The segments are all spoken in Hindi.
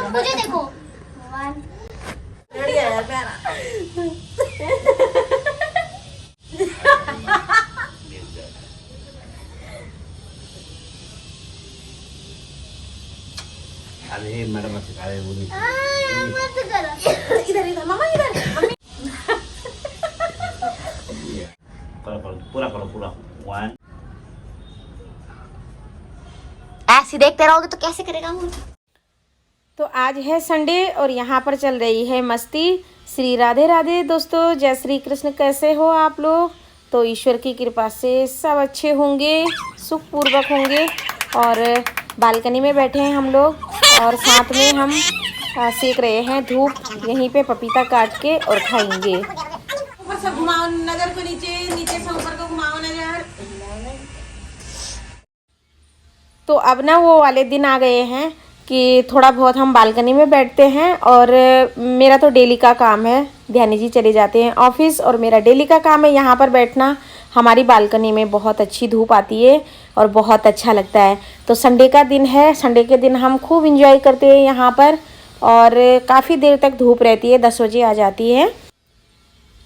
मुझे देखो। बढ़िया यार प्यारा। अरे मैडम सिखा रहे वो नहीं। मत करो। इधर इधर मामा इधर। मम्मी पूरा करो पूरा। 1 ऐसे देखते रहोगे तो कैसे करेगा वो। तो आज है संडे और यहाँ पर चल रही है मस्ती। श्री राधे राधे दोस्तों, जय श्री कृष्ण। कैसे हो आप लोग? तो ईश्वर की कृपा से सब अच्छे होंगे, सुखपूर्वक होंगे। और बालकनी में बैठे हैं हम लोग और साथ में हम सेक रहे हैं धूप। यहीं पे पपीता काट के और खाएंगे। ऊपर से घुमाओ नजर को, नीचे नीचे से ऊपर को घुमाओ नजर। तो अब ना वो वाले दिन आ गए हैं कि थोड़ा बहुत हम बालकनी में बैठते हैं। और मेरा तो डेली का काम है, ध्यानी जी चले जाते हैं ऑफिस और मेरा डेली का काम है यहाँ पर बैठना। हमारी बालकनी में बहुत अच्छी धूप आती है और बहुत अच्छा लगता है। तो संडे का दिन है, संडे के दिन हम खूब इंजॉय करते हैं यहाँ पर। और काफ़ी देर तक धूप रहती है, 10 बजे आ जाती है।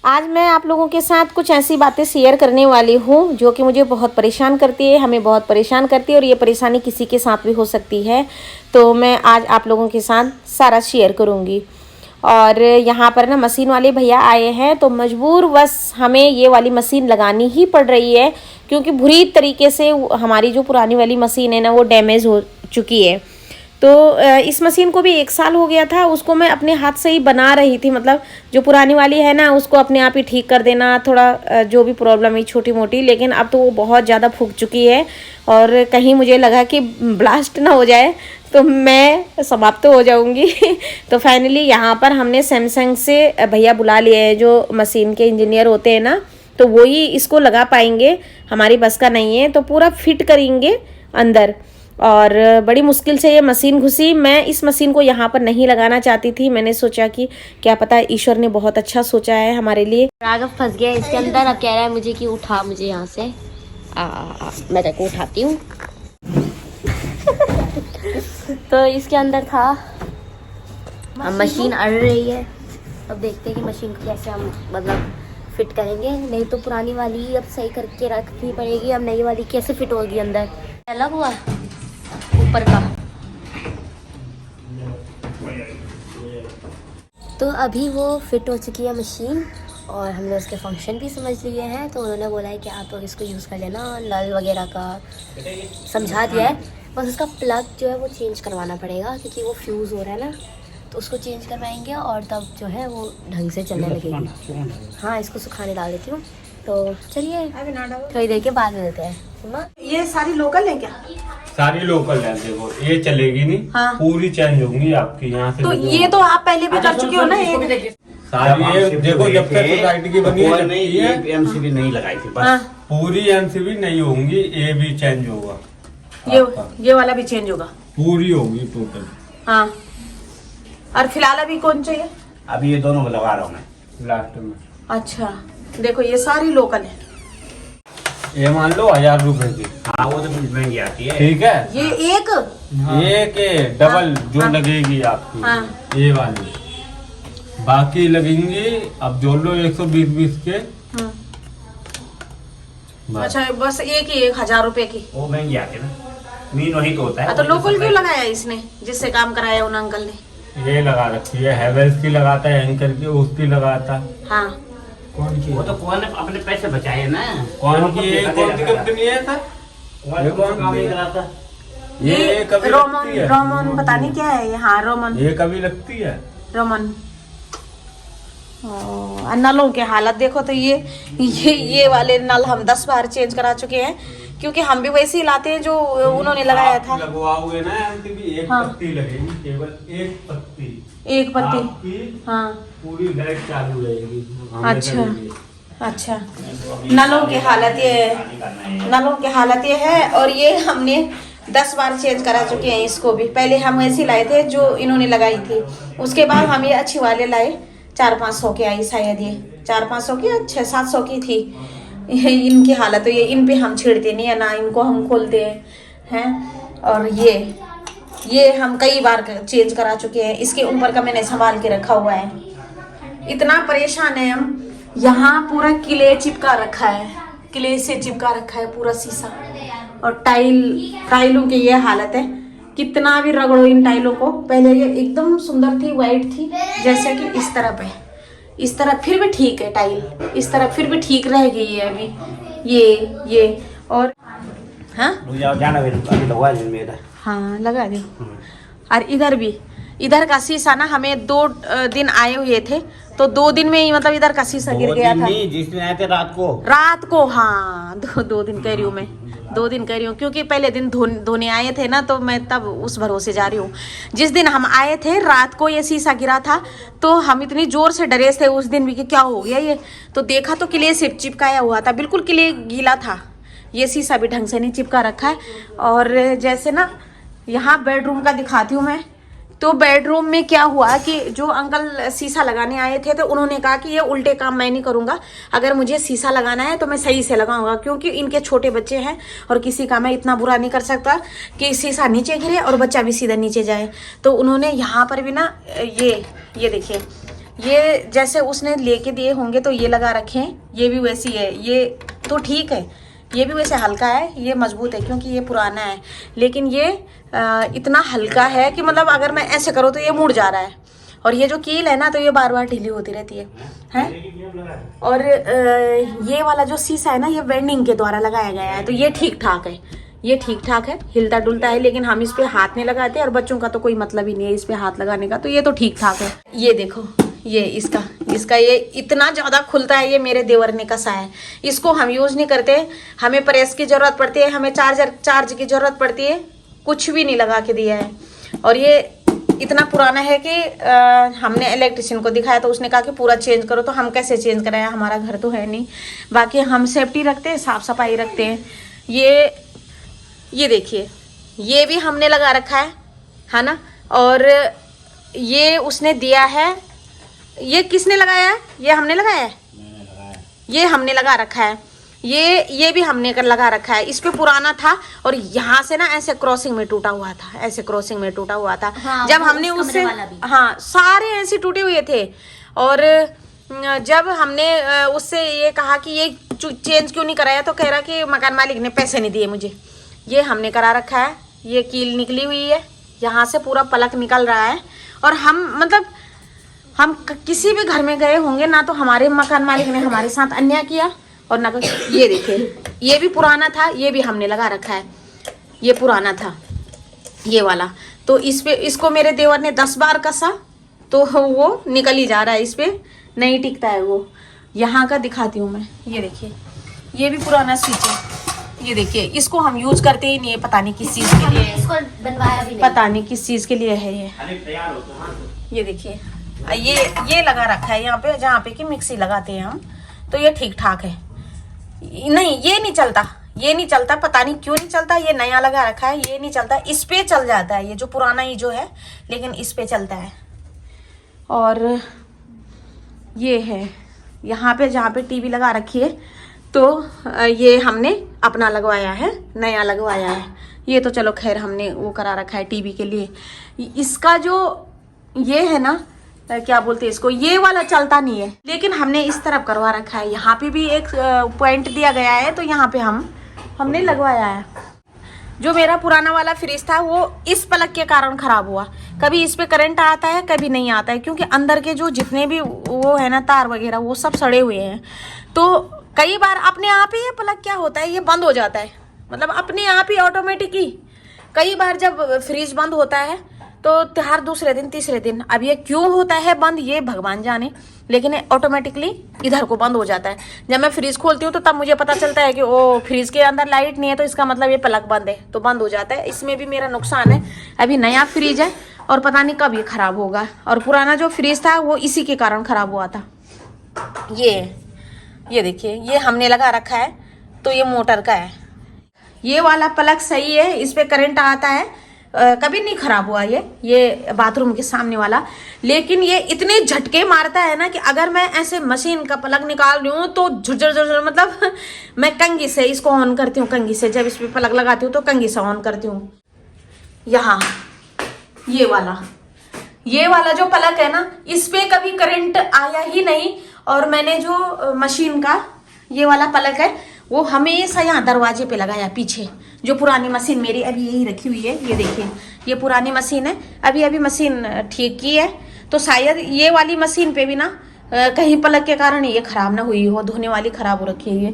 आज मैं आप लोगों के साथ कुछ ऐसी बातें शेयर करने वाली हूँ जो कि मुझे बहुत परेशान करती है, हमें बहुत परेशान करती है और ये परेशानी किसी के साथ भी हो सकती है। तो मैं आज आप लोगों के साथ सारा शेयर करूँगी। और यहाँ पर ना मशीन वाले भैया आए हैं तो मजबूरवश हमें ये वाली मशीन लगानी ही पड़ रही है, क्योंकि बुरी तरीके से हमारी जो पुरानी वाली मशीन है ना वो डैमेज हो चुकी है। तो इस मशीन को भी 1 साल हो गया था, उसको मैं अपने हाथ से ही बना रही थी। मतलब जो पुरानी वाली है ना उसको अपने आप ही ठीक कर देना, थोड़ा जो भी प्रॉब्लम है छोटी मोटी। लेकिन अब तो वो बहुत ज़्यादा फूक चुकी है और कहीं मुझे लगा कि ब्लास्ट ना हो जाए तो मैं समाप्त हो जाऊंगी। तो फाइनली यहाँ पर हमने सैमसंग से भैया बुला लिए हैं जो मशीन के इंजीनियर होते हैं ना, तो वही इसको लगा पाएंगे, हमारी बस का नहीं है। तो पूरा फिट करेंगे अंदर। और बड़ी मुश्किल से ये मशीन घुसी। मैं इस मशीन को यहाँ पर नहीं लगाना चाहती थी। मैंने सोचा कि क्या पता ईश्वर ने बहुत अच्छा सोचा है हमारे लिए। राघव फंस गया इसके अंदर। अब कह रहा है मुझे कि उठा मुझे यहाँ से। मैं तेरे को उठाती हूँ। तो इसके अंदर था, अब मशीन अड़ रही है। अब देखते हैं कि मशीन को कैसे हम मतलब फिट करेंगे। नहीं तो पुरानी वाली अब सही करके रखनी पड़ेगी। अब नई वाली कैसे फिट होगी अंदर। अलग हुआ ऊपर का। तो अभी वो फिट हो चुकी है मशीन और हमने उसके फंक्शन भी समझ लिए हैं। तो उन्होंने बोला है कि आप लोग इसको यूज़ कर लेना। नल वगैरह का समझा दिया है, बस उसका प्लग जो है वो चेंज करवाना पड़ेगा क्योंकि वो फ्यूज़ हो रहा है ना। तो उसको चेंज करवाएंगे और तब जो है वो ढंग से चलने लगेगी। हाँ, इसको सुखाने डाल देती हूँ। तो चलिए थोड़ी देर के बाद मिलते हैं। ये सारी लोकल है क्या? सारी लोकल है। देखो ये चलेगी नहीं। हाँ। पूरी चेंज होंगी आपकी यहाँ से। तो ये तो आप पहले भी कर चुके हो ना एक। सारी ये देखो जब तक सोसाइटी की बनी है नहीं, ये एमसीबी नहीं लगाई थी बस। हाँ। पूरी एमसीबी नहीं होंगी, ये भी चेंज होगा। ये वाला भी चेंज होगा, पूरी होगी टोटल। हाँ। और फिलहाल अभी कौन चाहिए? अभी ये दोनों लगा रहा हूँ मैं लास्ट में। अच्छा देखो ये सारी लोकल है। ये मान लो 1000 रुपए की। हाँ, वो तो महंगी आती है। ठीक है, ये एक ये के डबल हाँ। जो हाँ। लगेगी आपकी। हाँ। ये वाली बाकी लगेंगी। अब जोड़ लो 120 के। बस। अच्छा बस एक ही 1000 रुपए की। वो महंगी आती है ना, मीन वही तो होता है। तो लोकल क्यों लगाया इसने, जिससे काम कराया उन अंकल ने? ये लगा रखी है, हैवेल्स की लगाता है, एंकर की, उसकी लगाता। हाँ। कौन की? वो तो कौन ने अपने पैसे बचाए ना। कौन की? कौन सी कंपनी है सर? कौन काम नहीं कराता। ये कभी रोमन लगती है। रोमन पता नहीं क्या है ये। हाँ रोमन। ये कभी लगती है रोमन। नलों के हालत देखो। तो ये वाले नल हम 10 बार चेंज करा चुके हैं क्योंकि हम भी वैसे ही लाते हैं जो उन्होंने लगाया था। लगवा हुए ना एमसीबी। एक हाँ। पत्ती लगेगी, केवल एक पत्ती। एक पत्ती। आपकी हाँ। पूरी लाइट चालू रहेगी। अच्छा अच्छा। नलों की हालत ये नलों की हालत ये है। और ये हमने 10 बार चेंज करा चुके हैं इसको भी। पहले हम ऐसी लाए थे जो इन्होंने लगाई थी, उसके बाद हम ये अच्छी वाले लाए। 400-500 की आई शायद, ये 400-500 की, 600-700 की थी। इनकी हालत तो ये, इन पे हम छेड़ते नहीं है ना, इनको हम खोलते हैं। और ये ये हम कई बार चेंज करा चुके हैं। इसके ऊपर का मैंने संभाल के रखा हुआ है। इतना परेशान है हम। यहाँ पूरा किले चिपका रखा है, किले से चिपका रखा है पूरा शीशा। और टाइलों की ये हालत है, कितना भी रगड़ो इन टाइलों को। पहले ये एकदम सुंदर थी, वाइट थी, जैसे कि इस तरफ है। इस तरफ फिर भी ठीक है टाइल, इस तरफ फिर भी ठीक रह गई है अभी। ये और हाँ हाँ लगा दो। और इधर भी, इधर का शीशा ना हमें 2 दिन आए हुए थे, तो 2 दिन में ही मतलब इधर का शीशा गिर गया था। जिस दिन आए थे रात को हाँ 2 दिन कह रही हूँ मैं, 2 दिन कह रही हूँ, क्योंकि पहले दिन धोने आए थे ना, तो मैं तब उस भरोसे जा रही हूँ। जिस दिन हम आए थे रात को ये शीशा गिरा था, तो हम इतनी जोर से डरे थे उस दिन भी कि क्या हो गया ये। तो देखा तो किले से चिपकाया हुआ था, बिल्कुल किले गीला था। ये शीशा भी ढंग से नहीं चिपका रखा है। और जैसे ना यहाँ बेडरूम का दिखाती हूँ मैं, तो बेडरूम में क्या हुआ कि जो अंकल शीशा लगाने आए थे, तो उन्होंने कहा कि ये उल्टे काम मैं नहीं करूँगा, अगर मुझे शीशा लगाना है तो मैं सही से लगाऊंगा, क्योंकि इनके छोटे बच्चे हैं और किसी का मैं इतना बुरा नहीं कर सकता कि शीशा नीचे गिरे और बच्चा भी सीधा नीचे जाए। तो उन्होंने यहाँ पर भी ना ये देखिए, ये जैसे उसने लेके दिए होंगे तो ये लगा रखे हैं, ये भी वैसी है। ये तो ठीक है, ये भी वैसे हल्का है, ये मजबूत है क्योंकि ये पुराना है, लेकिन ये इतना हल्का है कि मतलब अगर मैं ऐसे करूँ तो ये मुड़ जा रहा है। और ये जो कील है ना, तो ये बार बार ढीली होती रहती है, हैं? और ये वाला जो शीशा है ना, ये वेल्डिंग के द्वारा लगाया गया है, तो ये ठीक ठाक है, ये ठीक ठाक है, हिलता डुलता है, लेकिन हम इस पे हाथ नहीं लगाते, और बच्चों का तो कोई मतलब ही नहीं है इस पे हाथ लगाने का, तो ये तो ठीक ठाक है। ये देखो, ये इसका ये इतना ज़्यादा खुलता है, ये मेरे देवर ने कसा है। इसको हम यूज़ नहीं करते, हमें प्रेस की ज़रूरत पड़ती है, हमें चार्ज की ज़रूरत पड़ती है, कुछ भी नहीं लगा के दिया है। और ये इतना पुराना है कि हमने इलेक्ट्रिशियन को दिखाया तो उसने कहा कि पूरा चेंज करो, तो हम कैसे चेंज कराएं, हमारा घर तो है नहीं। बाकी हम सेफ्टी रखते हैं, साफ़ सफाई रखते हैं। ये देखिए, ये भी हमने लगा रखा है ना। और ये उसने दिया है, ये किसने लगाया है? ये हमने लगाया है, ये हमने लगा रखा है। ये भी हमने कर लगा रखा है। इस पे पुराना था और यहाँ से ना ऐसे क्रॉसिंग में टूटा हुआ था, ऐसे क्रॉसिंग में टूटा हुआ था। हाँ, जब हमने उससे हाँ सारे ऐसे टूटे हुए थे। और जब हमने उससे ये कहा कि ये चेंज क्यों नहीं कराया, तो कह रहा कि मकान मालिक ने पैसे नहीं दिए मुझे। ये हमने करा रखा है। ये कील निकली हुई है, यहाँ से पूरा पलक निकल रहा है। और हम किसी भी घर में गए होंगे ना, तो हमारे मकान मालिक ने हमारे साथ अन्याय किया और ना। ये देखिए, ये भी पुराना था, ये भी हमने लगा रखा है। ये पुराना था ये वाला, तो इसको मेरे देवर ने 10 बार कसा, तो वो निकल ही जा रहा है, इस पे नहीं टिकता है वो। यहाँ का दिखाती हूँ मैं, ये देखिए, ये भी पुराना स्विच है। ये देखिए, इसको हम यूज करते ही नहीं है, पता नहीं किस चीज़ के लिए, इसको बनवाया भी नहीं, पता नहीं किस चीज़ के लिए है ये देखिए, ये लगा रखा है यहाँ पे, जहाँ पे कि मिक्सी लगाते हैं हम, तो ये ठीक ठाक है। नहीं, ये नहीं चलता, ये नहीं चलता, पता नहीं क्यों नहीं चलता। ये नया लगा रखा है, ये नहीं चलता। इस पे चल जाता है, ये जो पुराना ही जो है, लेकिन इस पे चलता है। और ये है यहाँ पे, जहाँ पे टीवी लगा रखी है, तो ये हमने अपना लगवाया है, नया लगवाया है। ये तो चलो खैर हमने वो करा रखा है टीवी के लिए। इसका जो ये है ना, क्या बोलते हैं इसको, ये वाला चलता नहीं है, लेकिन हमने इस तरफ करवा रखा है। यहाँ पे भी एक पॉइंट दिया गया है, तो यहाँ पे हमने लगवाया है। जो मेरा पुराना वाला फ्रिज था, वो इस पलक के कारण खराब हुआ। कभी इस पे करंट आता है, कभी नहीं आता है, क्योंकि अंदर के जो जितने भी वो है ना, तार वगैरह, वो सब सड़े हुए हैं। तो कई बार अपने आप ही ये पलक क्या होता है, ये बंद हो जाता है, मतलब अपने आप ही ऑटोमेटिक ही। कई बार जब फ्रिज बंद होता है तो हर दूसरे दिन तीसरे दिन, अब ये क्यों होता है बंद, ये भगवान जाने, लेकिन ऑटोमेटिकली इधर को बंद हो जाता है। जब मैं फ्रिज खोलती हूँ तो तब मुझे पता चलता है कि ओ फ्रिज के अंदर लाइट नहीं है, तो इसका मतलब ये प्लग बंद है, तो बंद हो जाता है। इसमें भी मेरा नुकसान है। अभी नया फ्रिज है और पता नहीं कब ये खराब होगा, और पुराना जो फ्रिज था वो इसी के कारण खराब हुआ था। ये देखिए, ये हमने लगा रखा है, तो ये मोटर का है। ये वाला प्लग सही है, इस पे करंट आता है, कभी नहीं खराब हुआ ये बाथरूम के सामने वाला। लेकिन ये इतने झटके मारता है ना कि अगर मैं ऐसे मशीन का प्लग निकाल रही हूँ तो झुरझुर, मतलब मैं कंघी से इसको ऑन करती हूँ, कंघी से जब इस पे प्लग लगाती हूँ तो कंघी से ऑन करती हूँ। यहाँ ये वाला जो प्लग है ना, इस पे कभी करंट आया ही नहीं। और मैंने जो मशीन का ये वाला प्लग है वो हमेशा यहाँ दरवाजे पे लगाया पीछे। जो पुरानी मशीन मेरी अभी यही रखी हुई है, ये देखिए, ये पुरानी मशीन है, अभी मशीन ठीक की है। तो शायद ये वाली मशीन पे भी ना कहीं प्लग के कारण ये खराब ना हुई हो, धोने वाली खराब हो रखी है।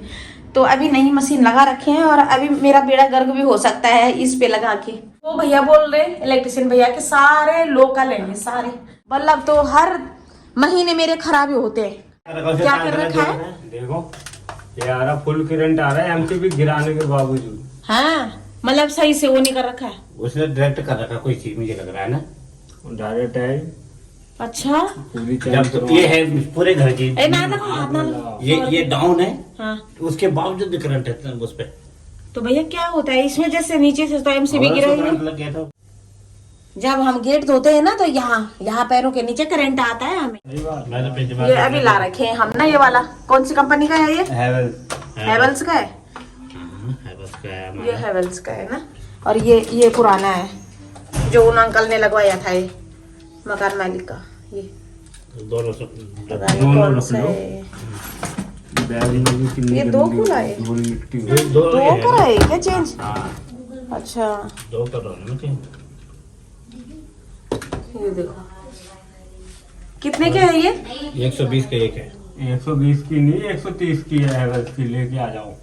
तो अभी नई मशीन लगा रखे हैं और अभी मेरा बेड़ा गर्क भी हो सकता है इस पे लगा के। वो भैया बोल रहे इलेक्ट्रिशियन भैया कि सारे लोकल हैं, सारे बल्ब तो हर महीने मेरे खराब ही होते हैं। क्या कर रखा है? देखो ये आ रहा, फुल करंट आ रहा है एमसीबी गिराने के बावजूद। हाँ, मतलब सही से वो नहीं कर रखा है। उसने डायरेक्ट कर रखा कोई चीज, मुझे लग रहा है ना। डायरेक्ट है अच्छा, पूरी जब तो ये है पूरे घर की, ए ना देखो हाथ ना लो। ये डाउन है, हाँ, उसके बावजूद भी करंट है उस पे। तो भैया क्या होता है इसमें, जैसे नीचे से तो एमसीबी गिरा ही करंट नहीं। लग गया था। जब हम गेट धोते हैं ना तो यहाँ पैरों के नीचे करंट आता है हमें। मैं तो पेज ये अभी ला रखे हैं हम ना, ये वाला कौन सी कंपनी का है? ये हैवेल्स का है। ये हैवेल्स का है ना। और ये पुराना है जो उन अंकल ने लगवाया था, ये मकान मालिक का। ये दोनों पता नहीं कौन सा है। ये दो खुला है, दो करा है क्या चेंज? अच्छा, दो कर रहा हूँ। ये देखो कितने के है ये? 120 का एक है। 120 की नहीं 130 की है हैवेल्स की, लेके आ जाओ।